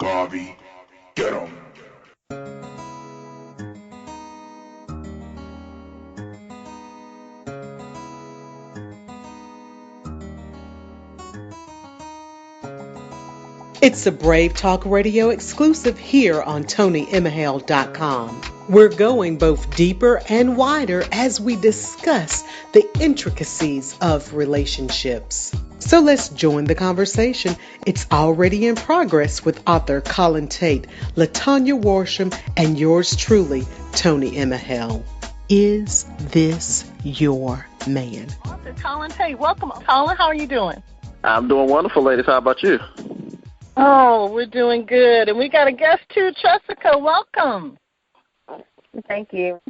Garvey. Get 'em. It's a Brave Talk Radio exclusive here on ToniEmehel.com. We're going both deeper and wider as we discuss the intricacies of relationships. So let's join the conversation. It's already in progress with author Colin Tate, Latonja Worsham, and yours truly, Toni Emehel. Is this your man? Author Colin Tate. Welcome, Colin. How are you doing? I'm doing wonderful, ladies. How about you? Oh, we're doing good. And we got a guest, too, Tressica. Welcome. Thank you.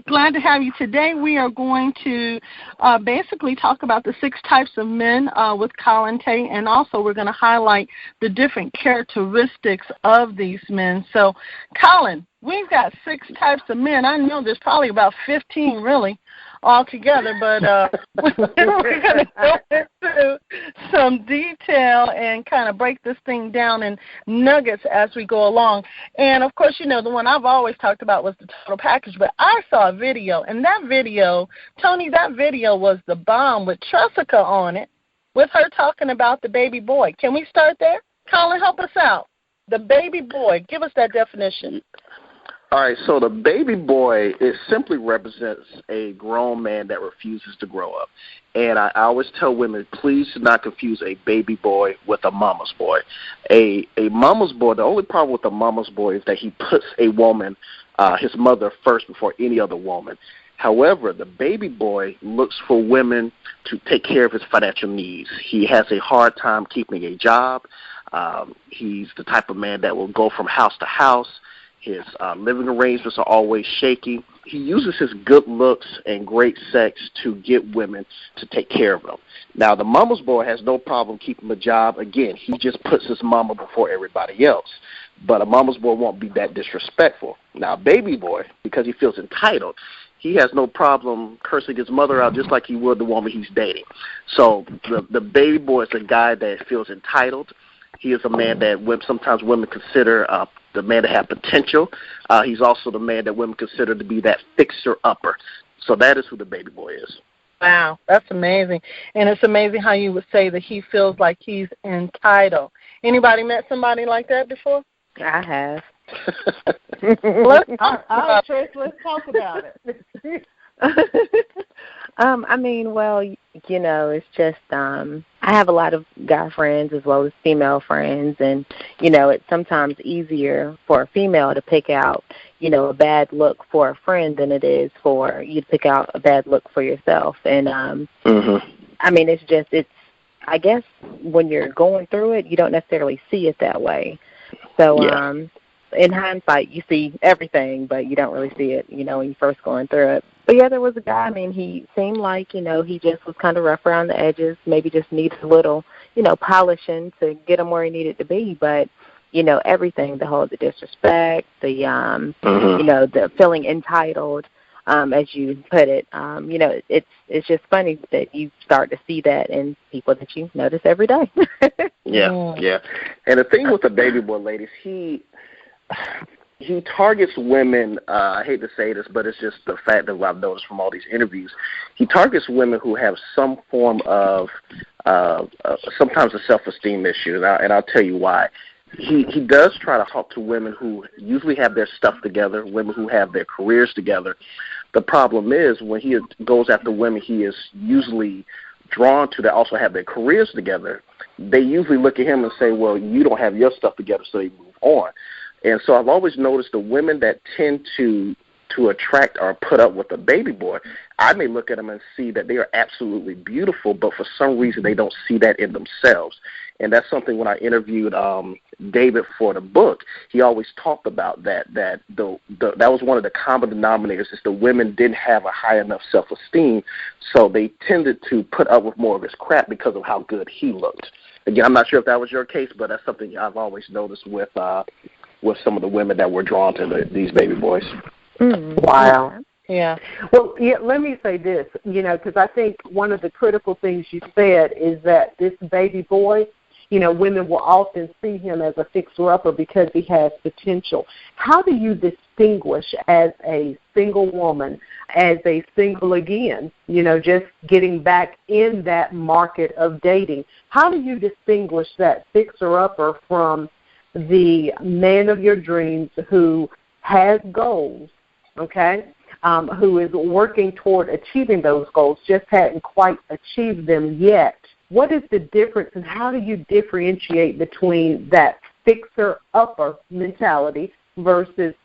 Glad to have you. Today we are going to basically talk about the 6 types of men with Colin Tate, and also we're going to highlight the different characteristics of these men. So, Colin, we've got 6 types of men. I know there's probably about 15, really, altogether, but we're going to go into some detail and kind of break this thing down in nuggets as we go along. And, of course, you know, the one I've always talked about was the total package, but I saw a video, and that video, Toni, that video was the bomb with Tressica on it, with her talking about the baby boy. Can we start there? Colin, help us out. The baby boy, give us that definition. All right, so the baby boy, it simply represents a grown man that refuses to grow up. And I always tell women, please do not confuse a baby boy with a mama's boy. A mama's boy, the only problem with a mama's boy is that he puts a woman, his mother, first before any other woman. However, the baby boy looks for women to take care of his financial needs. He has a hard time keeping a job. He's the type of man that will go from house to house. His living arrangements are always shaky. He uses his good looks and great sex to get women to take care of him. Now, the mama's boy has no problem keeping a job. Again, he just puts his mama before everybody else. But a mama's boy won't be that disrespectful. Now, baby boy, because he feels entitled, he has no problem cursing his mother out just like he would the woman he's dating. So the baby boy is a guy that feels entitled. He is a man that sometimes women consider the man to have potential. He's also the man that women consider to be that fixer-upper. So that is who the baby boy is. Wow, that's amazing. And it's amazing how you would say that he feels like he's entitled. Anybody met somebody like that before? I have. Let's talk about it. I mean, well, you know, it's just I have a lot of guy friends as well as female friends, and, you know, it's sometimes easier for a female to pick out, you know, a bad look for a friend than it is for you to pick out a bad look for yourself. And, I mean, it's I guess when you're going through it, you don't necessarily see it that way. So, in hindsight, you see everything, but you don't really see it, you know, when you're first going through it. But, yeah, there was a guy, I mean, he seemed like, you know, he just was kind of rough around the edges, maybe just needed a little, you know, polishing to get him where he needed to be. But, you know, everything, the disrespect, the, you know, the feeling entitled, as you put it, you know, it's just funny that you start to see that in people that you notice every day. Yeah. And the thing with the baby boy, ladies, he targets women, I hate to say this, but it's just the fact that I've noticed from all these interviews. He targets women who have some form of sometimes a self-esteem issue, and I'll tell you why. He does try to talk to women who usually have their stuff together, women who have their careers together. The problem is when he goes after women he is usually drawn to that also have their careers together, they usually look at him and say, well, you don't have your stuff together, so they move on. And so I've always noticed the women that tend to attract or put up with a baby boy, I may look at them and see that they are absolutely beautiful, but for some reason they don't see that in themselves. And that's something when I interviewed David for the book, he always talked about that that was one of the common denominators is the women didn't have a high enough self-esteem, so they tended to put up with more of his crap because of how good he looked. Again, I'm not sure if that was your case, but that's something I've always noticed with some of the women that were drawn to these baby boys. Wow. Yeah. Well, let me say this, you know, because I think one of the critical things you said is that this baby boy, women will often see him as a fixer-upper because he has potential. How do you distinguish as a single woman, as a single again, just getting back in that market of dating? How do you distinguish that fixer-upper from the man of your dreams who has goals, okay, who is working toward achieving those goals, just hadn't quite achieved them yet? What is the difference, and how do you differentiate between that fixer-upper mentality versus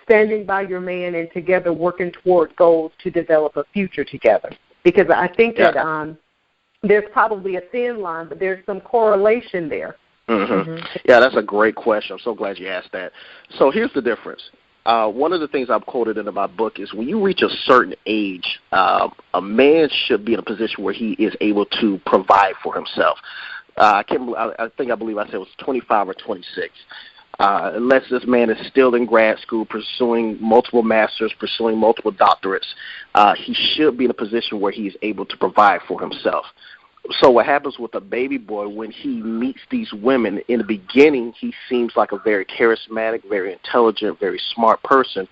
standing by your man and together working toward goals to develop a future together? Because I think that there's probably a thin line, but there's some correlation there. Mm-hmm. Yeah, that's a great question. I'm so glad you asked that. So here's the difference. One of the things I've quoted in my book is when you reach a certain age, a man should be in a position where he is able to provide for himself. I believe I said it was 25 or 26. Unless this man is still in grad school, pursuing multiple masters, pursuing multiple doctorates, he should be in a position where he is able to provide for himself. So what happens with a baby boy when he meets these women, in the beginning, he seems like a very charismatic, very intelligent, very smart person,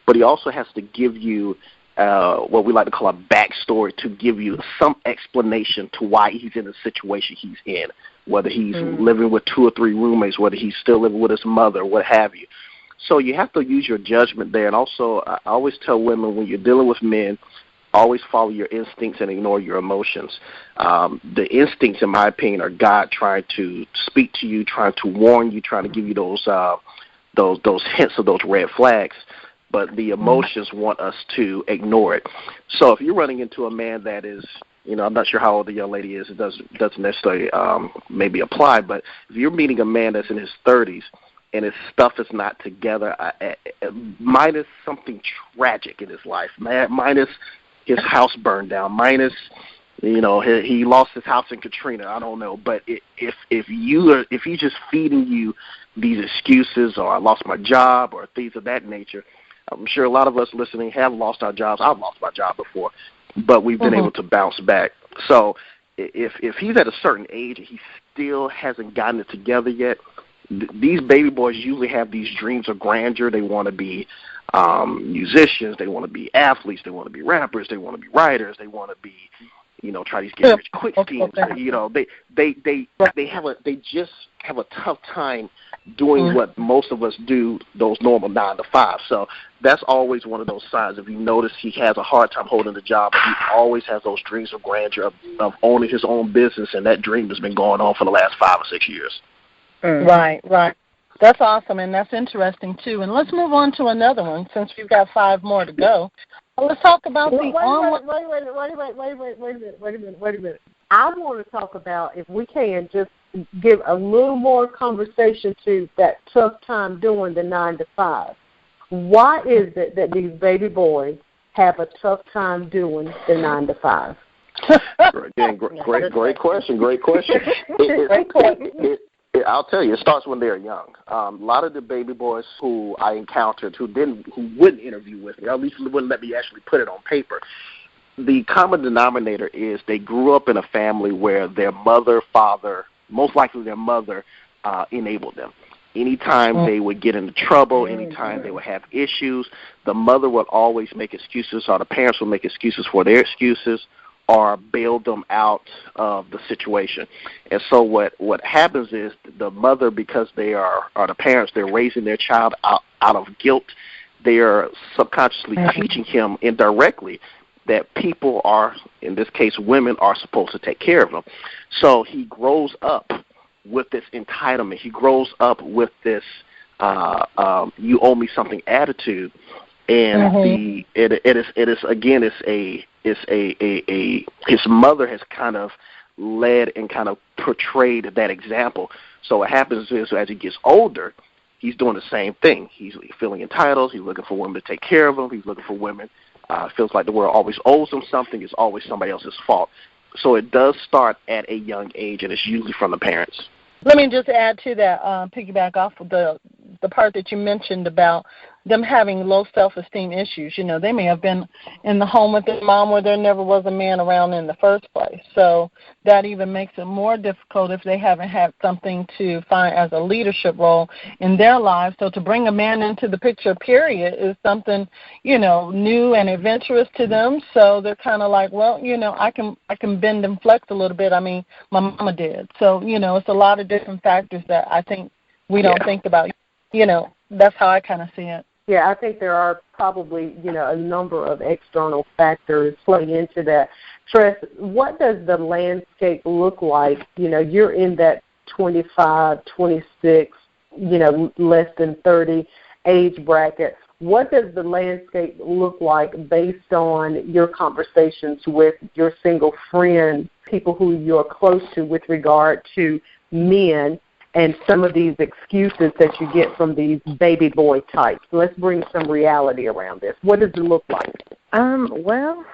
but he also has to give you what we like to call a backstory, to give you some explanation to why he's in the situation he's in, whether he's living with 2 or 3 roommates, whether he's still living with his mother, what have you. So you have to use your judgment there. And also, I always tell women, when you're dealing with men, always follow your instincts and ignore your emotions. The instincts, in my opinion, are God trying to speak to you, trying to warn you, trying to give you those hints of those red flags. But the emotions want us to ignore it. So if you're running into a man that is, I'm not sure how old the young lady is. It doesn't necessarily maybe apply. But if you're meeting a man that's in his 30s and his stuff is not together, minus something tragic in his life, minus his house burned down, minus, he lost his house in Katrina, I don't know. But if he's just feeding you these excuses, or I lost my job, or things of that nature, I'm sure a lot of us listening have lost our jobs. I've lost my job before, but we've been able to bounce back. So if he's at a certain age and he still hasn't gotten it together yet, these baby boys usually have these dreams of grandeur. They want to be musicians, they want to be athletes, they want to be rappers, they want to be writers, they want to be, try these get rich quick schemes. They just have a tough time doing what most of us do, those normal 9 to 5. So that's always one of those signs. If you notice, he has a hard time holding the job, but he always has those dreams of grandeur, of owning his own business, and that dream has been going on for the last 5 or 6 years. Right. That's awesome, and that's interesting, too. And let's move on to another one, since we've got 5 more to go. Let's talk about Wait a minute. I want to talk about, if we can, just give a little more conversation to that tough time doing the 9 to 5. Why is it that these baby boys have a tough time doing the 9 to 5? Great question. I'll tell you, it starts when they're young. A lot of the baby boys who I encountered who wouldn't interview with me, or at least wouldn't let me actually put it on paper, the common denominator is they grew up in a family where their mother, father, most likely their mother, enabled them. Anytime they would get into trouble, anytime they would have issues, the mother would always make excuses, or the parents would make excuses for their excuses, or bail them out of the situation. And so what happens is the mother, because they are the parents, they're raising their child out of guilt. They are subconsciously teaching him indirectly that people are, in this case women, are supposed to take care of him. So he grows up with this entitlement. He grows up with this you owe me something attitude. And his mother has kind of led and kind of portrayed that example. So what happens is, as he gets older, he's doing the same thing. He's feeling entitled. He's looking for women to take care of him. He's looking for women. Feels like the world always owes him something. It's always somebody else's fault. So it does start at a young age, and it's usually from the parents. Let me just add to that, piggyback off of the part that you mentioned about them having low self-esteem issues. You know, they may have been in the home with their mom where there never was a man around in the first place. So that even makes it more difficult if they haven't had something to find as a leadership role in their lives. So to bring a man into the picture, period, is something, you know, new and adventurous to them. So they're kind of like, well, you know, I can bend and flex a little bit. I mean, my mama did. So, you know, it's a lot of different factors that I think we don't think about. You know, that's how I kind of see it. Yeah, I think there are probably, you know, a number of external factors play into that. Tress, what does the landscape look like? You know, you're in that 25, 26, you know, less than 30 age bracket. What does the landscape look like based on your conversations with your single friends, people who you're close to with regard to men, and some of these excuses that you get from these baby boy types? Let's bring some reality around this. What does it look like? Well,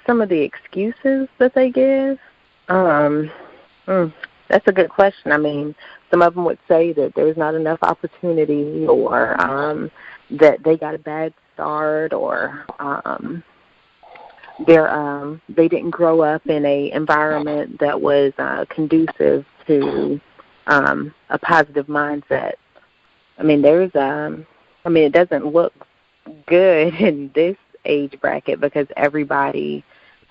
some of the excuses that they give, that's a good question. I mean, some of them would say that there's not enough opportunity, or that they got a bad start, or they didn't grow up in an environment that was conducive to a positive mindset. I mean, it doesn't look good in this age bracket because everybody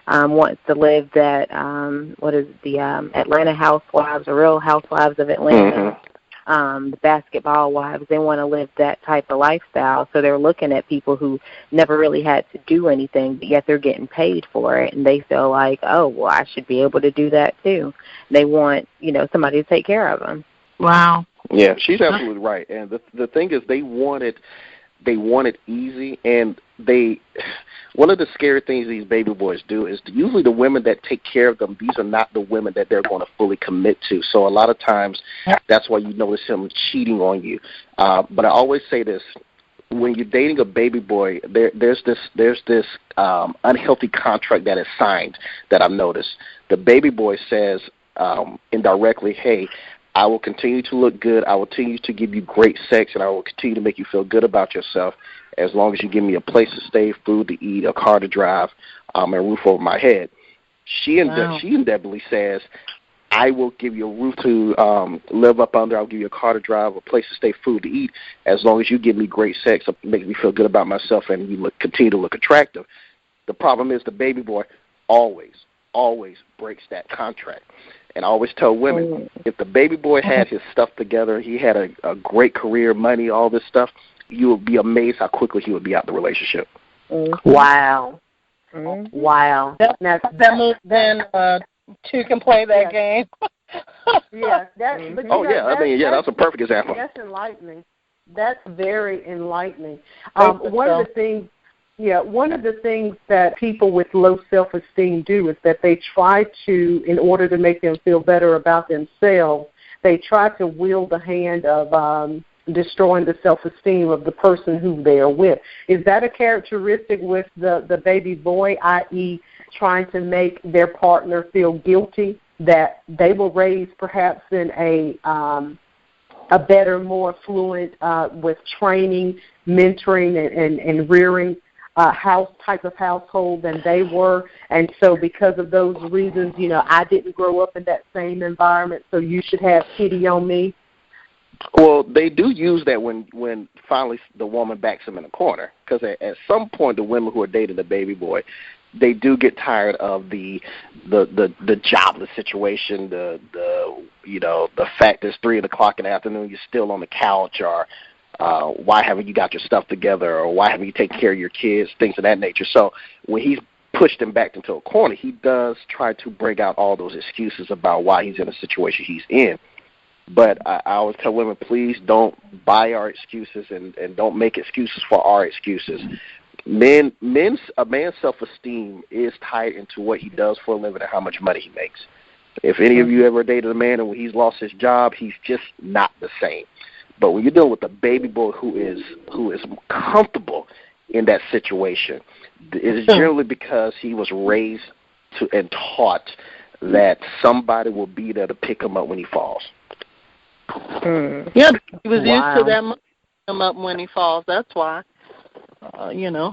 wants to live that, Atlanta Housewives, or Real Housewives of Atlanta, the basketball wives. They want to live that type of lifestyle. So they're looking at people who never really had to do anything, but yet they're getting paid for it. And they feel like, oh, well, I should be able to do that too. They want, you know, somebody to take care of them. Wow. Yeah, she's absolutely right. And the thing is, they want it easy, and one of the scary things these baby boys do is usually the women that take care of them, these are not the women that they're going to fully commit to. So a lot of times that's why you notice him cheating on you. But I always say this: when you're dating a baby boy, there's this unhealthy contract that is signed that I've noticed. The baby boy says indirectly, hey, I will continue to look good, I will continue to give you great sex, and I will continue to make you feel good about yourself as long as you give me a place to stay, food to eat, a car to drive, and a roof over my head. She inevitably says, I will give you a roof to live up under, I'll give you a car to drive, a place to stay, food to eat, as long as you give me great sex, make me feel good about myself, and you continue to look attractive. The problem is the baby boy always breaks that contract. And I always tell women, if the baby boy had his stuff together, he had a great career, money, all this stuff, you would be amazed how quickly he would be out of the relationship. Wow. Wow. That moves then two can play that game. Yeah. That's a perfect example. That's enlightening. That's very enlightening. One of the things that people with low self-esteem do is that they try to, in order to make them feel better about themselves, they try to wield the hand of destroying the self-esteem of the person who they are with. Is that a characteristic with the baby boy, i.e. trying to make their partner feel guilty that they were raised perhaps in a better, more fluent, with training, mentoring, and rearing type of household than they were, and so because of those reasons, you know, I didn't grow up in that same environment, so you should have pity on me? Well, they do use that when finally the woman backs them in a corner, because at some point the women who are dating the baby boy, they do get tired of the jobless situation, the fact that it's 3 o'clock in the afternoon, you're still on the couch, or why haven't you got your stuff together, or why haven't you taken care of your kids, things of that nature. So when he's pushed him back into a corner, he does try to bring out all those excuses about why he's in a situation he's in. But I always tell women, please don't buy our excuses and don't make excuses for our excuses. A man's self-esteem is tied into what he does for a living and how much money he makes. If any of you ever dated a man and when he's lost his job, he's just not the same. But when you're dealing with a baby boy who is comfortable in that situation, it is generally because he was raised and taught that somebody will be there to pick him up when he falls. Yeah, he was used to that pick him up when he falls. That's why.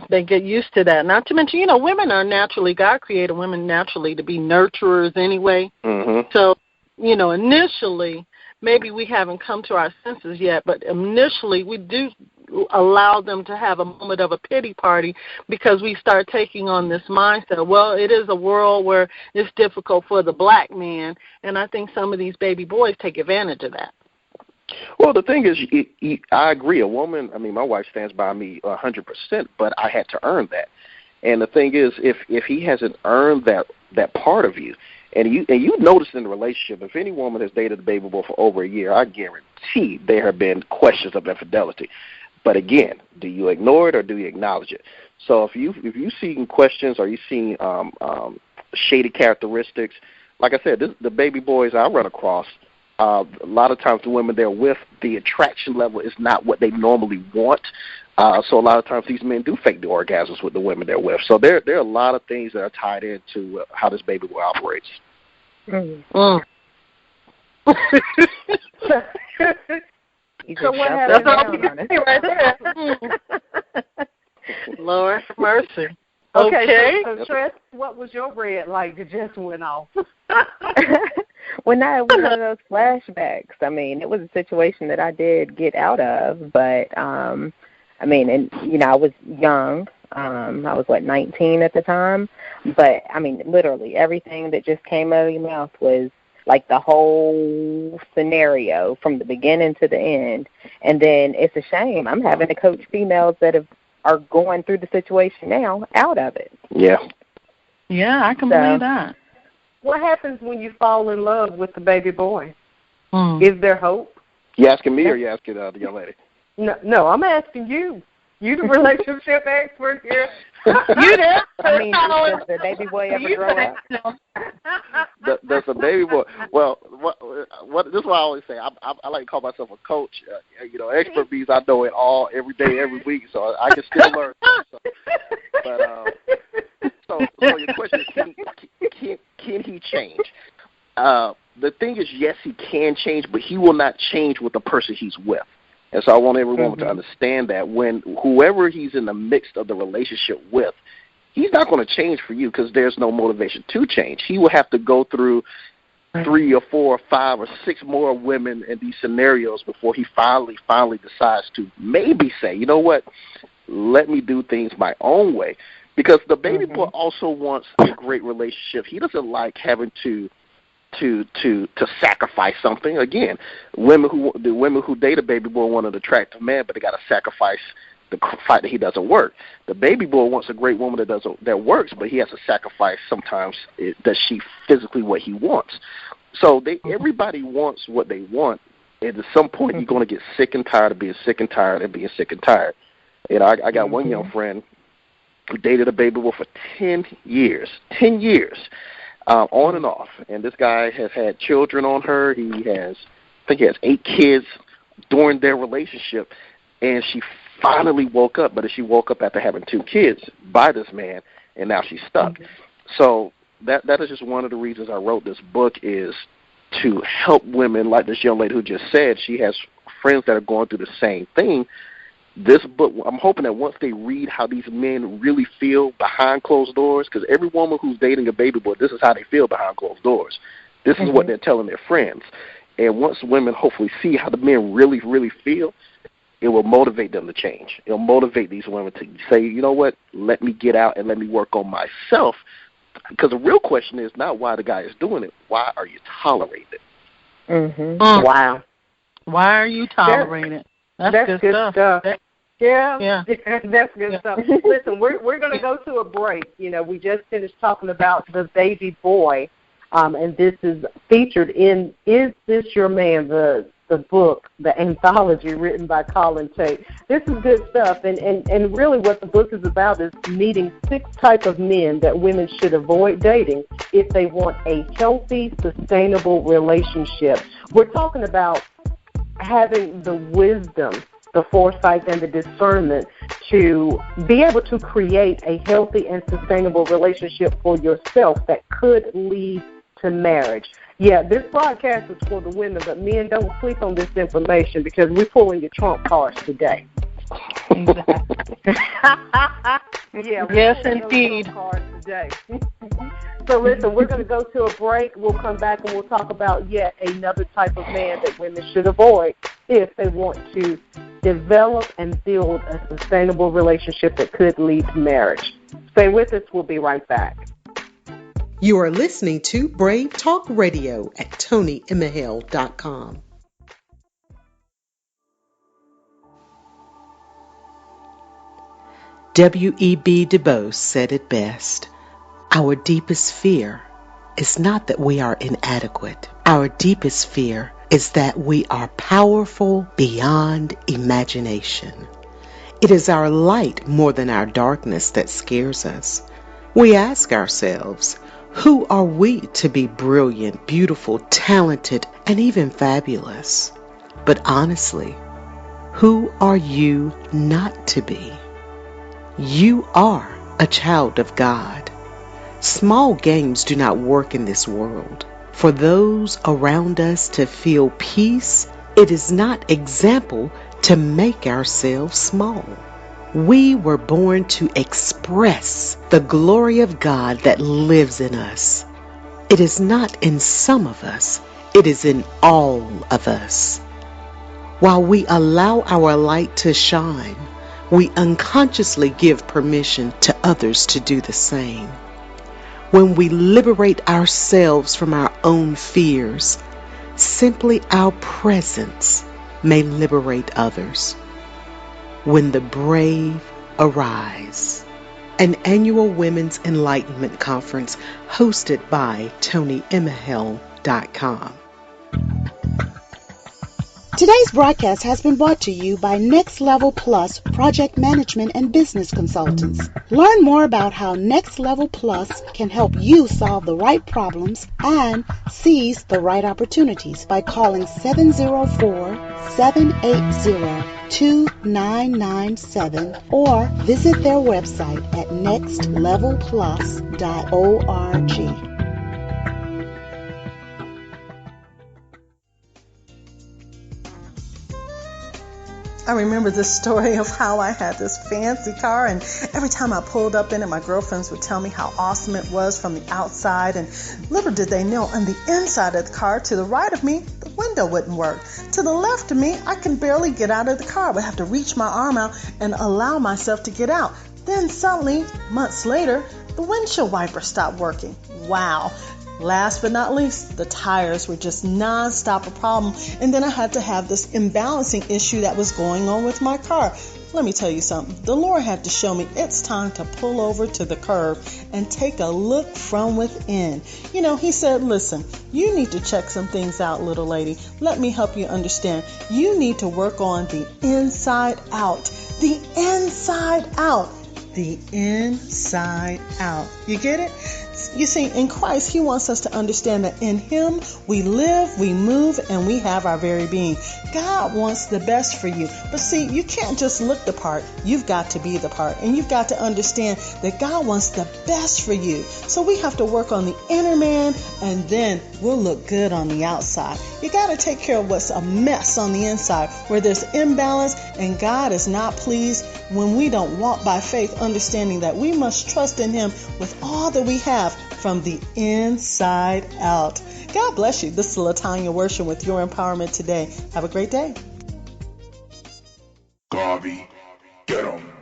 they get used to that. Not to mention, women are naturally, God created women naturally to be nurturers anyway. Mm-hmm. So, initially, maybe we haven't come to our senses yet, but initially we do allow them to have a moment of a pity party because we start taking on this mindset. Well, it is a world where it's difficult for the black man, and I think some of these baby boys take advantage of that. Well, the thing is, I agree. A woman, my wife stands by me 100%, but I had to earn that. And the thing is, if he hasn't earned that part of you, and you notice in the relationship, if any woman has dated a baby boy for over a year, I guarantee there have been questions of infidelity. But again, do you ignore it or do you acknowledge it? So if you see questions or you see shady characteristics, like I said, the baby boys I run across, a lot of times the women they're with, the attraction level is not what they normally want. So a lot of times these men do fake the orgasms with the women they're with. So there are a lot of things that are tied into how this baby boy operates. Mm. So what happened right there? Lord have mercy. Okay. So Tress, what was your red light that just went off? Well, no, it was one of those flashbacks. It was a situation that I did get out of, but I was young. I was 19 at the time, but literally everything that just came out of your mouth was like the whole scenario from the beginning to the end. And then it's a shame. I'm having to coach females that are going through the situation now out of it. Yeah. Yeah, I can believe that. What happens when you fall in love with the baby boy? Is there hope? You asking me or you asking the young lady? No, I'm asking you. You the relationship expert here. You there? Does the baby boy ever grow up? Does the baby boy? Well, what this is what I always say. I like to call myself a coach. Expert means I know it all every day, every week, so I can still learn. So your question is, can he change? The thing is, yes, he can change, but he will not change with the person he's with. And so I want every woman to understand that when whoever he's in the midst of the relationship with, he's not going to change for you because there's no motivation to change. He will have to go through 3 or 4 or 5 or 6 more women in these scenarios before he finally decides to maybe say, you know what, let me do things my own way. Because the baby boy also wants a great relationship. He doesn't like having to sacrifice something. Again, the women who date a baby boy want an attractive man, but they got to sacrifice the fact that he doesn't work. The baby boy wants a great woman that works, but he has to sacrifice sometimes that she physically what he wants. So everybody wants what they want, and at some point you're going to get sick and tired of being sick and tired and being sick and tired. I got one young friend who dated a baby boy for 10 years. 10 years. On and off, and this guy has had children on her. I think he has 8 kids during their relationship, and she finally woke up, but she woke up after having 2 kids by this man, and now she's stuck. So that is just one of the reasons I wrote this book, is to help women like this young lady who just said she has friends that are going through the same thing. This book, I'm hoping that once they read how these men really feel behind closed doors, because every woman who's dating a baby boy, this is how they feel behind closed doors. This is what they're telling their friends. And once women hopefully see how the men really, really feel, it will motivate them to change. It will motivate these women to say, you know what, let me get out and let me work on myself. Because the real question is not why the guy is doing it. Why are you tolerating it? Wow. Why are you tolerating it? That's good stuff. Yeah, that's good stuff. Listen, we're going to go to a break. We just finished talking about the baby boy, and this is featured in Is This Your Man, the book, the anthology written by Colin Tate. This is good stuff, and really what the book is about is meeting 6 types of men that women should avoid dating if they want a healthy, sustainable relationship. We're talking about having the wisdom, the foresight, and the discernment to be able to create a healthy and sustainable relationship for yourself that could lead to marriage. Yeah, this broadcast is for the women, but men, don't sleep on this information because we're pulling your trump cards today. Exactly. Yeah. Yes, indeed. Today. So listen, we're going to go to a break. We'll come back and we'll talk about yet another type of man that women should avoid if they want to develop and build a sustainable relationship that could lead to marriage. Stay with us. We'll be right back. You are listening to Brave Talk Radio at ToniEmehel.com. W.E.B. Du Bois said it best. Our deepest fear is not that we are inadequate. Our deepest fear is that we are powerful beyond imagination. It is our light more than our darkness that scares us. We ask ourselves, who are we to be brilliant, beautiful, talented, and even fabulous? But honestly, who are you not to be? You are a child of God. Small games do not work in this world. For those around us to feel peace, it is not example to make ourselves small. We were born to express the glory of God that lives in us. It is not in some of us, it is in all of us. While we allow our light to shine, we unconsciously give permission to others to do the same. When we liberate ourselves from our own fears, simply our presence may liberate others. When the brave arise. An annual Women's Enlightenment Conference hosted by ToniEmehel.com. Today's broadcast has been brought to you by Next Level Plus Project Management and Business Consultants. Learn more about how Next Level Plus can help you solve the right problems and seize the right opportunities by calling 704-780-2997 or visit their website at nextlevelplus.org. I remember this story of how I had this fancy car, and every time I pulled up in it, my girlfriends would tell me how awesome it was from the outside, and little did they know on the inside of the car, to the right of me, the window wouldn't work. To the left of me, I can barely get out of the car. I would have to reach my arm out and allow myself to get out. Then suddenly, months later, the windshield wiper stopped working. Wow. Last but not least, the tires were just non-stop a problem, and then I had to have this imbalancing issue that was going on with my car. Let me tell you something. The Lord had to show me it's time to pull over to the curb and take a look from within. You know, he said, listen, you need to check some things out, little lady. Let me help you understand. You need to work on the inside out. The inside out. The inside out. You get it? You see, in Christ, he wants us to understand that in him we live, we move, and we have our very being. God wants the best for you. But see, you can't just look the part. You've got to be the part. And you've got to understand that God wants the best for you. So we have to work on the inner man, and then we'll look good on the outside. You got to take care of what's a mess on the inside, where there's imbalance, and God is not pleased when we don't walk by faith, understanding that we must trust in him with all that we have from the inside out. God bless you. This is Latonja Worsham with your empowerment today. Have a great day. Garvey, get 'em.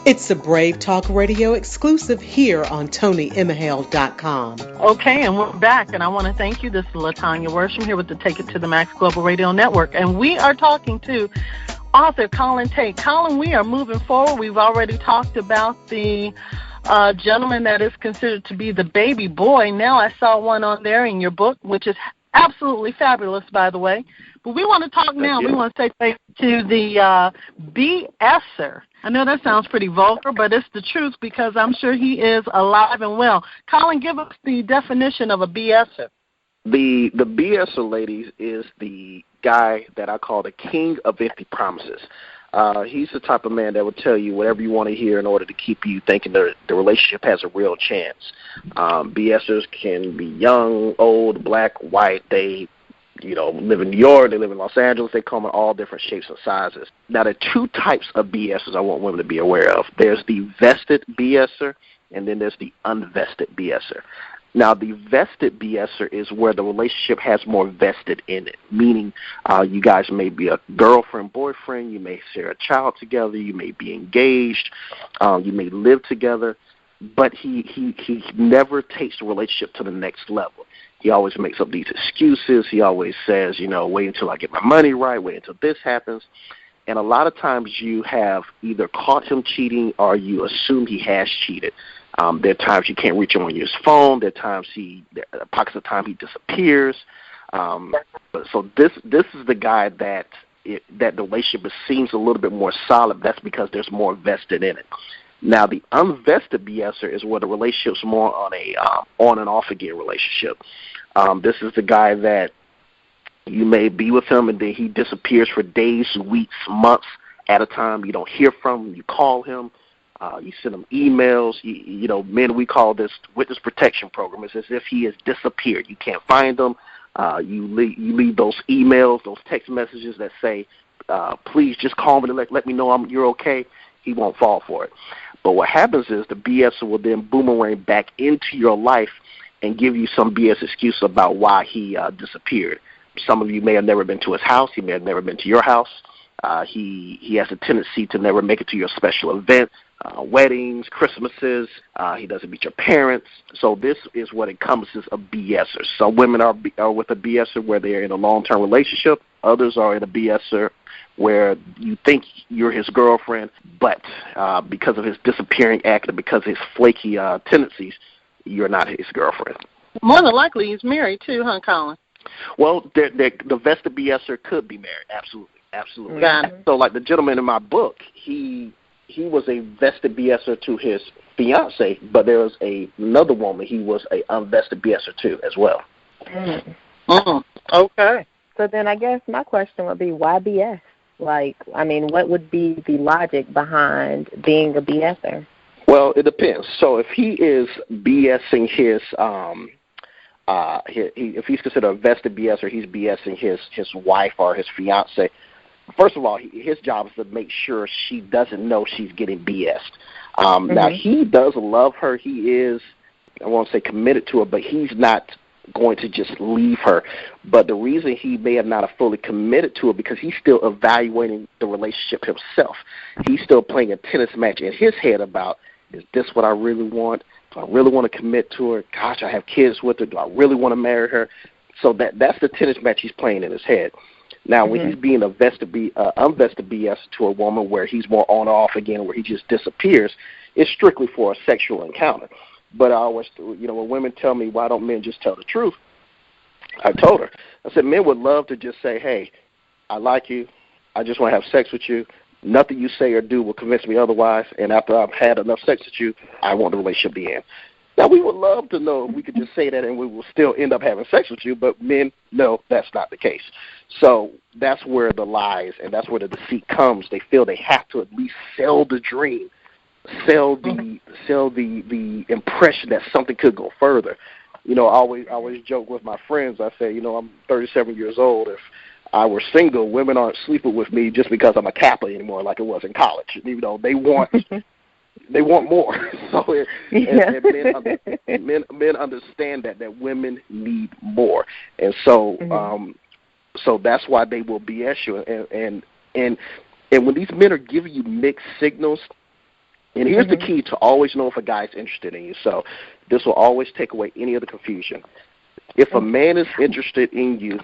It's a Brave Talk Radio exclusive here on ToniEmehel.com. Okay, and we're back, and I want to thank you. This is Latonja Worsham here with the Take It to the Max Global Radio Network, and we are talking to author Colin Tate. Colin, we are moving forward. We've already talked about the gentleman that is considered to be the baby boy. Now I saw one on there in your book, which is absolutely fabulous, by the way. But we want to talk now. We want to take place to the BSer. I know that sounds pretty vulgar, but it's the truth because I'm sure he is alive and well. Colin, give us the definition of a BSer. The BSer, ladies, is the guy that I call the king of empty promises. He's the type of man that would tell you whatever you want to hear in order to keep you thinking the relationship has a real chance. BSers can be young, old, black, white. They, live in New York. They live in Los Angeles. They come in all different shapes and sizes. Now, there are two types of BSers I want women to be aware of. There's the vested BSer, and then there's the unvested BSer. Now, the vested BSer is where the relationship has more vested in it, meaning you guys may be a girlfriend, boyfriend, you may share a child together, you may be engaged, you may live together, but he never takes the relationship to the next level. He always makes up these excuses. He always says, wait until I get my money right, wait until this happens. And a lot of times you have either caught him cheating or you assume he has cheated. There are times you can't reach him on his phone. There are times there are pockets of time he disappears. So this is the guy that the relationship seems a little bit more solid. That's because there's more vested in it. Now, the unvested BSer is where the relationship's more on a on and off again relationship. This is the guy that you may be with him and then he disappears for days, weeks, months at a time. You don't hear from him. You call him. You send him emails. Men, we call this witness protection program. It's as if he has disappeared. You can't find him. You leave those emails, those text messages that say, please just call me to let me know you're okay. He won't fall for it. But what happens is the BSer will then boomerang back into your life and give you some BS excuse about why he disappeared. Some of you may have never been to his house. He may have never been to your house. He has a tendency to never make it to your special event, weddings, Christmases. He doesn't meet your parents. So this is what encompasses a BSer. Some women are with a BSer where they're in a long-term relationship. Others are in a BSer where you think you're his girlfriend, but because of his disappearing act and because of his flaky tendencies, you're not his girlfriend. More than likely, he's married too, huh, Colin? Well, the vested BSer could be married. Absolutely. Got it. So, like the gentleman in my book, he was a vested BSer to his fiance, but there was another woman he was a unvested BSer to as well. Okay. So then I guess my question would be, why BS? What would be the logic behind being a BSer? Well, it depends. So if he is BSing his if he's considered a vested BSer, he's BSing his wife or his fiance. First of all, his job is to make sure she doesn't know she's getting BS'd. Now, he does love her. He is, I won't say committed to her, but he's not going to just leave her. But the reason he may have not fully committed to her because he's still evaluating the relationship himself. He's still playing a tennis match in his head about, is this what I really want? Do I really want to commit to her? Gosh, I have kids with her. Do I really want to marry her? So that's the tennis match he's playing in his head. Now, when he's being unvested BS to a woman where he's more on or off again, where he just disappears, it's strictly for a sexual encounter. But I always, when women tell me, why don't men just tell the truth? I told her. I said, men would love to just say, hey, I like you. I just want to have sex with you. Nothing you say or do will convince me otherwise. And after I've had enough sex with you, I want the relationship to end. Now, we would love to know if we could just say that and we will still end up having sex with you, but men, no, that's not the case. So that's where the lies and that's where the deceit comes. They feel they have to at least sell the dream, sell the impression that something could go further. I always joke with my friends. I say, I'm 37 years old. If I were single, women aren't sleeping with me just because I'm a Kappa anymore like it was in college. They want they want more. So men understand that women need more. And so so that's why they will BS you. And when these men are giving you mixed signals, and here's the key to always know if a guy's interested in you. So this will always take away any of the confusion. If a man is interested in you,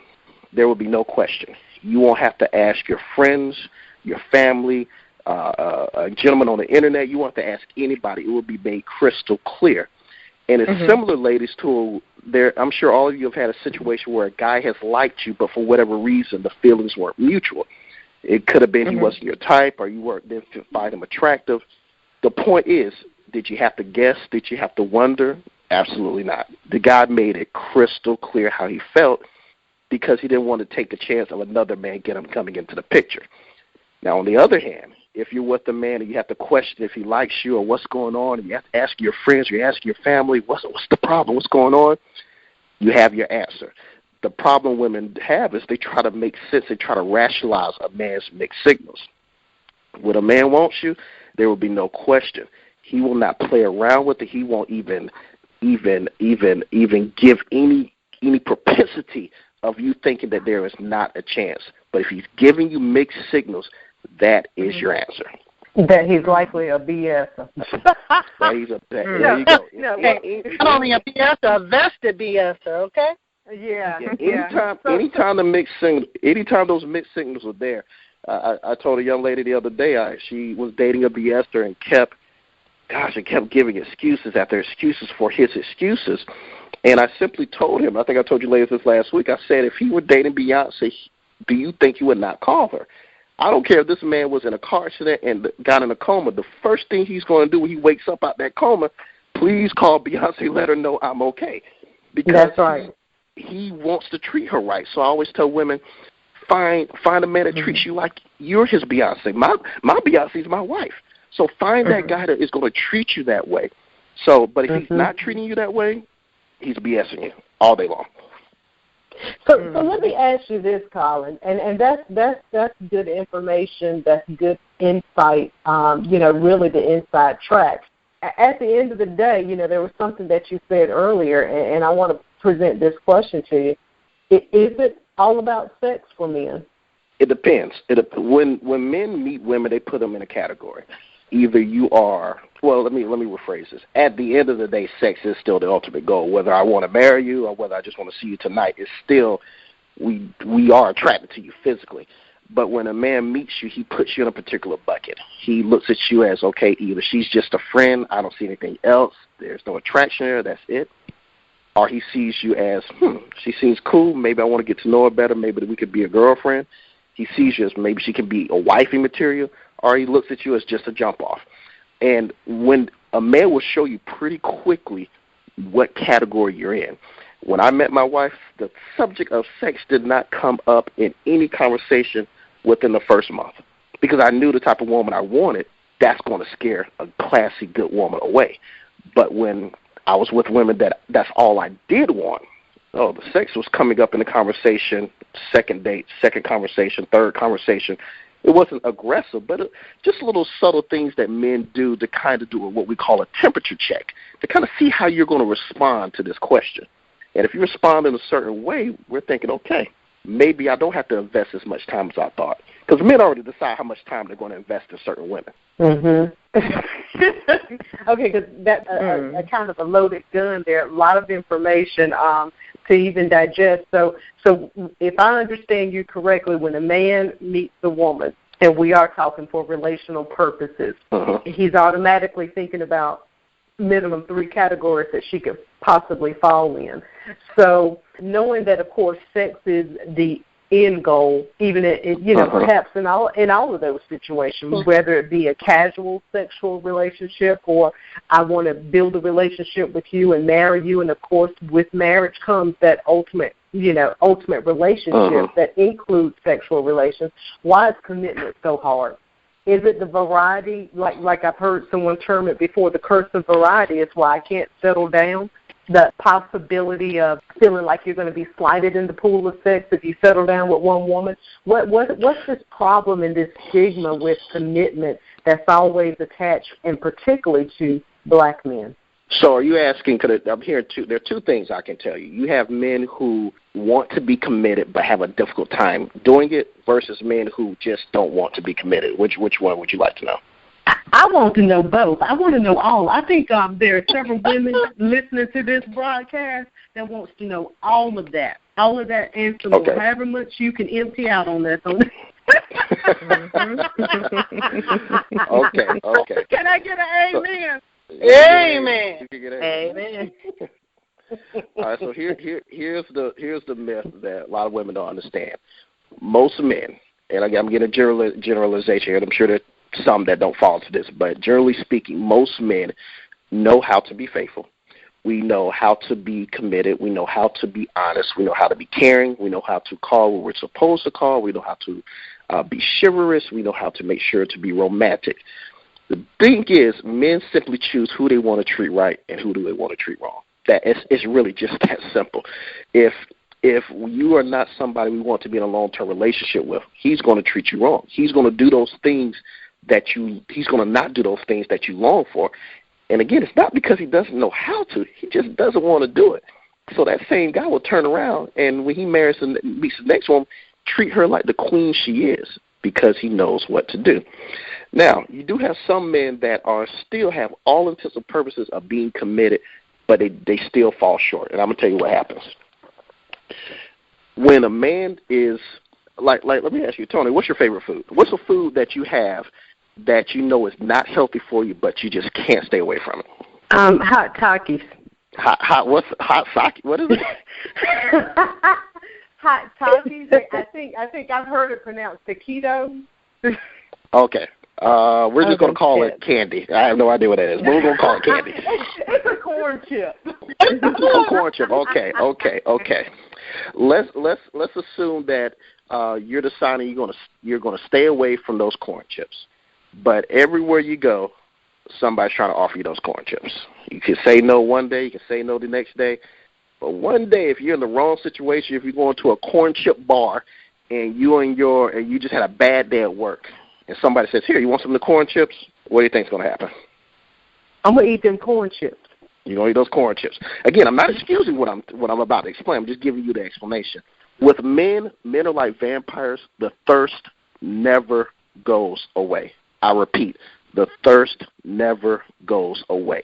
there will be no question. You won't have to ask your friends, your family, a gentleman on the internet. You won't have to ask anybody. It will be made crystal clear. And it's similar, ladies, to I'm sure all of you have had a situation where a guy has liked you, but for whatever reason, the feelings weren't mutual. It could have been he wasn't your type or you didn't find him attractive. The point is, did you have to guess? Did you have to wonder? Absolutely not. The guy made it crystal clear how he felt because he didn't want to take the chance of another man coming into the picture. Now, on the other hand, if you're with a man and you have to question if he likes you or what's going on, and you have to ask your friends, you ask your family, what's the problem, what's going on, you have your answer. The problem women have is they try to make sense, they try to rationalize a man's mixed signals. When a man wants you, there will be no question. He will not play around with it. He won't even give any propensity of you thinking that there is not a chance. But if he's giving you mixed signals, that is your answer. That he's likely a BSer. That he's a there you go. Not only a BSer, a vested BSer, okay? Yeah. Anytime those mixed signals are there, I told a young lady the other day, she was dating a BSer and kept giving excuses after excuses for his excuses. And I simply told him, I think I told you ladies this last week, I said, if he were dating Beyonce, do you think he would not call her? I don't care if this man was in a car accident and got in a coma. The first thing he's going to do when he wakes up out that coma, please call Beyonce, let her know I'm okay. Because that's right. He wants to treat her right. So I always tell women, find a man that treats you like you're his Beyonce. My Beyonce is my wife. So find that guy that is going to treat you that way. So, but if he's not treating you that way, he's BSing you all day long. So let me ask you this, Colin, and that's good information. That's good insight. Really the inside track. At the end of the day, there was something that you said earlier, and I want to present this question to you. Is it all about sex for men? It depends. When men meet women, they put them in a category. Either you are, well, let me rephrase this. At the end of the day, sex is still the ultimate goal. Whether I want to marry you or whether I just want to see you tonight, it's still, we are attracted to you physically. But when a man meets you, he puts you in a particular bucket. He looks at you as, okay, either she's just a friend, I don't see anything else, there's no attraction there, that's it. Or he sees you as, she seems cool, maybe I want to get to know her better, maybe we could be a girlfriend. He sees you as maybe she can be a wifey material, or he looks at you as just a jump-off. And when a man will show you pretty quickly what category you're in. When I met my wife, the subject of sex did not come up in any conversation within the first month because I knew the type of woman I wanted, that's going to scare a classy, good woman away. But when I was with women that's all I did want, the sex was coming up in the conversation, second date, second conversation, third conversation. It wasn't aggressive, but just little subtle things that men do to kind of do what we call a temperature check, to kind of see how you're going to respond to this question. And if you respond in a certain way, we're thinking, okay, maybe I don't have to invest as much time as I thought. Because men already decide how much time they're going to invest in certain women. Okay, because that's a kind of a loaded gun there, a lot of information to even digest. So if I understand you correctly, when a man meets a woman, and we are talking for relational purposes, he's automatically thinking about minimum 3 categories that she could possibly fall in. So knowing that, of course, sex is the end goal, even perhaps in all of those situations, whether it be a casual sexual relationship or I want to build a relationship with you and marry you, and of course with marriage comes that ultimate relationship that includes sexual relations. Why is commitment so hard? Is it the variety, like I've heard someone term it before, the curse of variety is why I can't settle down? The possibility of feeling like you're going to be slighted in the pool of sex if you settle down with one woman. What's this problem and this stigma with commitment that's always attached, and particularly to black men? So are you asking, I'm hearing there are 2 things I can tell you. You have men who want to be committed but have a difficult time doing it versus men who just don't want to be committed. Which one would you like to know? I want to know both. I want to know all. I think there are several women listening to this broadcast that wants to know all of that and some more, however much you can empty out on this. Okay. Can I get an amen? Amen. Amen. All right, so here's the myth that a lot of women don't understand. Most men, and again, I'm getting a generalization here, and I'm sure there are some that don't fall into this, but generally speaking, most men know how to be faithful. We know how to be committed. We know how to be honest. We know how to be caring. We know how to call when we're supposed to call. We know how to be chivalrous. We know how to make sure to be romantic. The thing is, men simply choose who they want to treat right and who do they want to treat wrong. It's really just that simple. If you are not somebody we want to be in a long-term relationship with, he's going to treat you wrong. He's going to do those things he's going to not do those things that you long for. And again, it's not because he doesn't know how to. He just doesn't want to do it. So that same guy will turn around, and when he marries and meets the next one, treat her like the queen she is because he knows what to do. Now, you do have some men that still have all intents and purposes of being committed, but they still fall short. And I'm going to tell you what happens. When a man is, like, let me ask you, Toni, what's your favorite food? What's a food that you have that you know is not healthy for you, but you just can't stay away from it? Hot Takis. What's hot sake? What is it? Hot Takis. I think I've heard it pronounced taquito. Okay. We're just going to call it candy. I have no idea what that is, but we're going to call it candy. It's a corn chip. A corn chip. Okay. Let's assume that you're deciding you're going to stay away from those corn chips, but everywhere you go, somebody's trying to offer you those corn chips. You can say no one day, you can say no the next day, but one day if you're in the wrong situation, if you're going to a corn chip bar and you just had a bad day at work, and somebody says, "Here, you want some of the corn chips?" What do you think is going to happen? I'm going to eat them corn chips. You're going to eat those corn chips. Again, I'm not excusing what I'm about to explain. I'm just giving you the explanation. With men are like vampires. The thirst never goes away. I repeat, the thirst never goes away.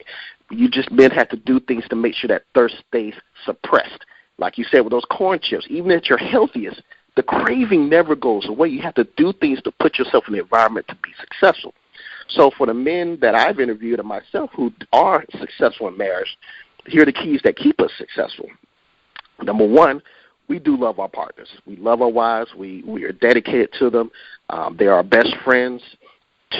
You just men have to do things to make sure that thirst stays suppressed. Like you said with those corn chips, even at your healthiest, the craving never goes away. You have to do things to put yourself in the environment to be successful. So for the men that I've interviewed and myself who are successful in marriage, here are the keys that keep us successful. Number one, we do love our partners. We love our wives. We are dedicated to them. They're our best friends.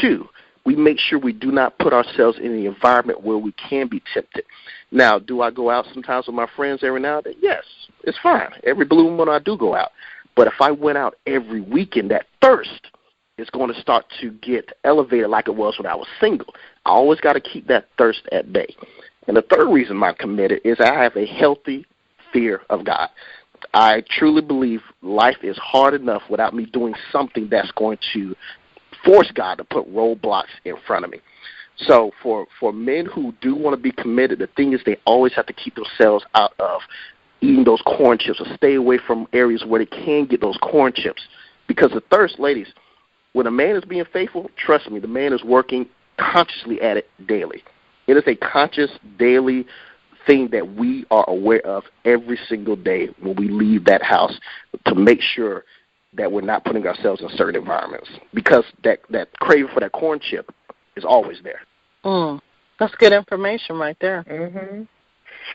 Two, we make sure we do not put ourselves in the environment where we can be tempted. Now, do I go out sometimes with my friends every now and then? Yes, it's fine. Every blue moon I do go out. But if I went out every weekend, that thirst is going to start to get elevated like it was when I was single. I always got to keep that thirst at bay. And the third reason I'm committed is I have a healthy fear of God. I truly believe life is hard enough without me doing something that's going to force God to put roadblocks in front of me. So for men who do want to be committed, the thing is they always have to keep themselves out of eating those corn chips or stay away from areas where they can get those corn chips. Because the thirst, ladies, when a man is being faithful, trust me, the man is working consciously at it daily. It is a conscious daily thing that we are aware of every single day when we leave that house to make sure that we're not putting ourselves in certain environments, because that craving for that corn chip is always there. That's good information right there. Mm-hmm.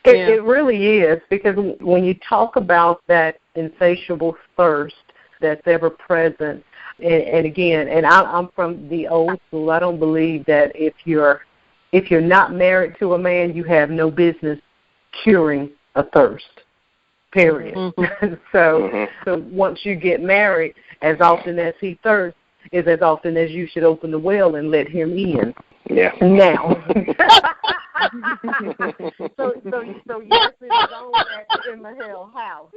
It really is, because when you talk about that insatiable thirst that's ever present, and again, and I'm from the old school. I don't believe that if you're not married to a man, you have no business curing a thirst. Period. Mm-hmm. So once you get married, as often as he thirsts is as often as you should open the well and let him in. Yeah. Now. so yes, it's on at the Emehel house.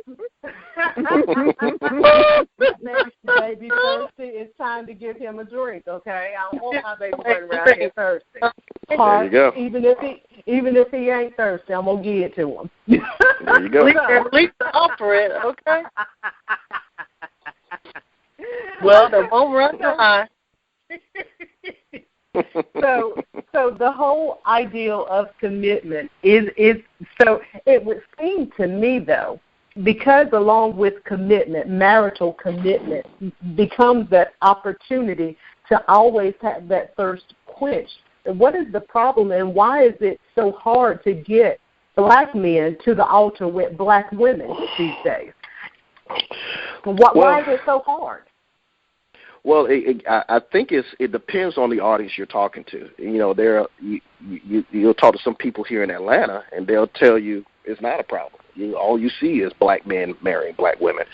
Baby thirsty, it's time to give him a drink, okay? I don't want my baby running around here thirsty. There you go. Even if he ain't thirsty, I'm gonna give it to him. There you go. At least offer it, okay? Well, they won't run dry. So the whole ideal of commitment is so it would seem to me, though, because along with commitment, marital commitment becomes that opportunity to always have that thirst quenched. What is the problem, and why is it so hard to get black men to the altar with black women these days? Why is it so hard? Well, I think it depends on the audience you're talking to. You know, you'll talk to some people here in Atlanta, and they'll tell you it's not a problem. all you see is black men marrying black women.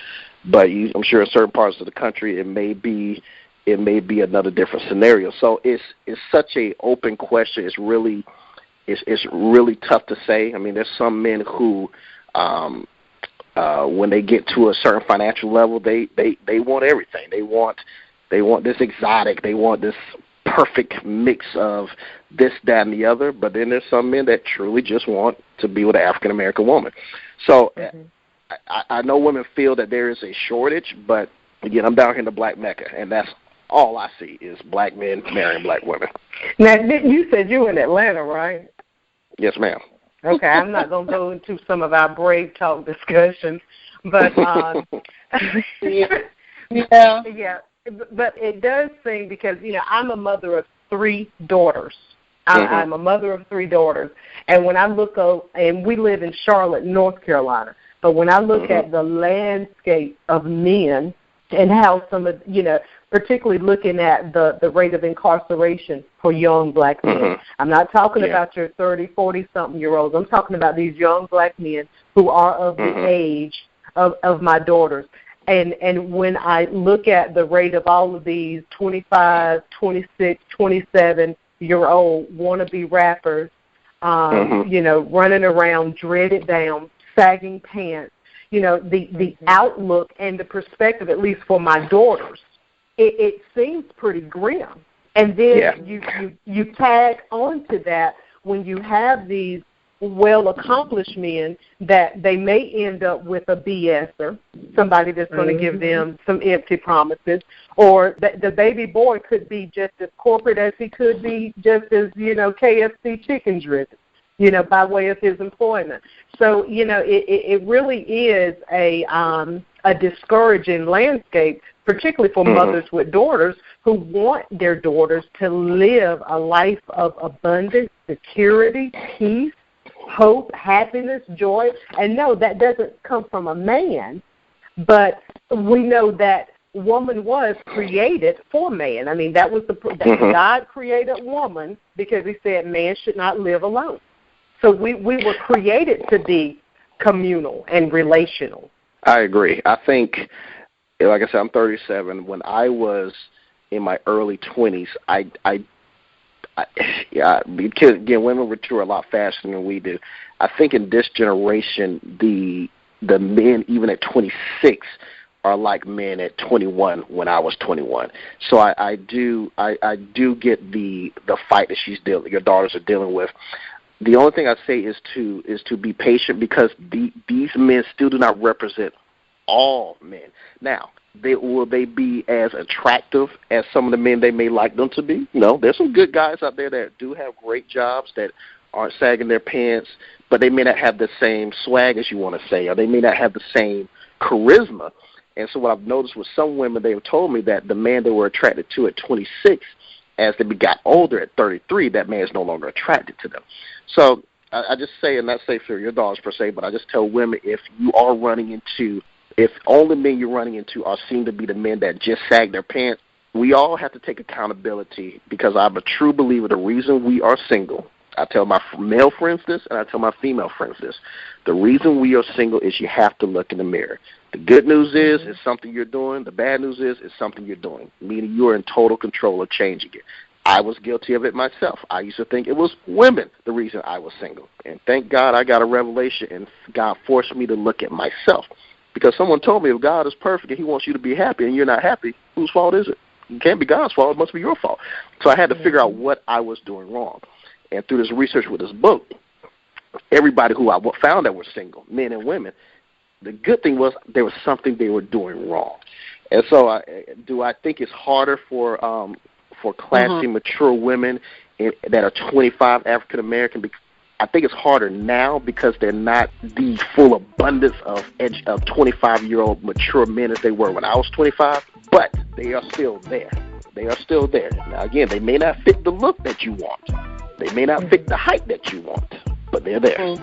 But I'm sure in certain parts of the country it may be another different scenario. So it's such a open question. It's really tough to say. I mean, there's some men who when they get to a certain financial level, they want everything. They want this exotic. They want this perfect mix of this, that, and the other. But then there's some men that truly just want to be with an African American woman. So I know women feel that there is a shortage, but again, I'm down here in the Black Mecca, and that's all I see is black men marrying black women. Now, you said you were in Atlanta, right? Yes, ma'am. Okay, I'm not going to go into some of our Brave Talk discussions, but yeah, but it does seem because, I'm a mother of 3 daughters. I'm a mother of 3 daughters, and when I look and we live in Charlotte, North Carolina, but when I look at the landscape of men and how some of, particularly looking at the rate of incarceration for young black men. I'm not talking about your 30, 40-something-year-olds. I'm talking about these young black men who are of the age of my daughters. And when I look at the rate of all of these 25, 26, 27-year-old wannabe rappers, running around dreaded down, sagging pants, the outlook and the perspective, at least for my daughters, it seems pretty grim. And then you tag onto that when you have these well-accomplished men that they may end up with a BSer, somebody that's going to give them some empty promises, or the baby boy could be just as corporate as he could be just as, KFC chicken-driven, by way of his employment. So, it really is a discouraging landscape, particularly for mothers with daughters who want their daughters to live a life of abundance, security, peace, hope, happiness, joy. And no, that doesn't come from a man, but we know that woman was created for man. I mean, that was God created woman because he said man should not live alone. So we were created to be communal and relational. I agree. I think, like I said, I'm 37. When I was in my early 20s, because, again, women mature a lot faster than we do. I think in this generation, the men, even at 26, are like men at 21 when I was 21. So I do get the fight that your daughters are dealing with. The only thing I say is to be patient because these men still do not represent all men. Now, will they be as attractive as some of the men they may like them to be? There's some good guys out there that do have great jobs that aren't sagging their pants, but they may not have the same swag as you want to say, or they may not have the same charisma. And so what I've noticed with some women, they've told me that the man they were attracted to at 26, as they got older at 33, that man is no longer attracted to them. So I just say, and not say for your daughters per se, but I just tell women, if only men you're running into seem to be the men that just sag their pants, we all have to take accountability because I'm a true believer the reason we are single, I tell my male friends this and I tell my female friends this, the reason we are single is you have to look in the mirror. The good news is it's something you're doing. The bad news is it's something you're doing, meaning you're in total control of changing it. I was guilty of it myself. I used to think it was women the reason I was single. And thank God I got a revelation and God forced me to look at myself. Because someone told me if God is perfect and he wants you to be happy and you're not happy, whose fault is it? It can't be God's fault. It must be your fault. So I had to figure out what I was doing wrong. And through this research with this book, everybody who I found that were single, men and women, the good thing was there was something they were doing wrong. And so I think it's harder for classy, mature women that are 25 African American. I think it's harder now because they're not the full abundance of 25-year-old mature men as they were when I was 25, but they are still there. They are still there. Now, again, they may not fit the look that you want. They may not fit the height that you want, but they're there.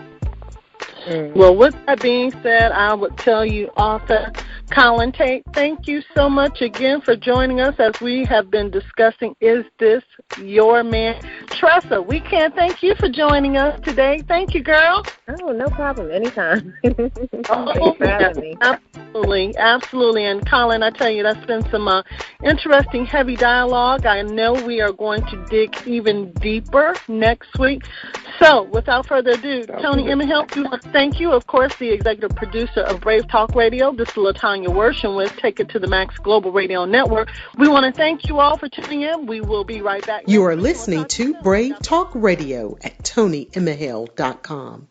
Well, with that being said, I would tell you, author Colin Tate, thank you so much again for joining us as we have been discussing, is this your man? Tressa, we can't thank you for joining us today. Thank you, girl. Oh, no problem. Anytime. Thanks for having me. Absolutely, absolutely. And Colin, I tell you, that's been some interesting, heavy dialogue. I know we are going to dig even deeper next week. So, without further ado, Toni Emehel, we want to thank you, of course, the executive producer of Brave Talk Radio. This is Latonja Worsham with Take It to the Max Global Radio Network. We want to thank you all for tuning in. We will be right back. You are listening to Brave Talk Radio at ToniEmehel.com.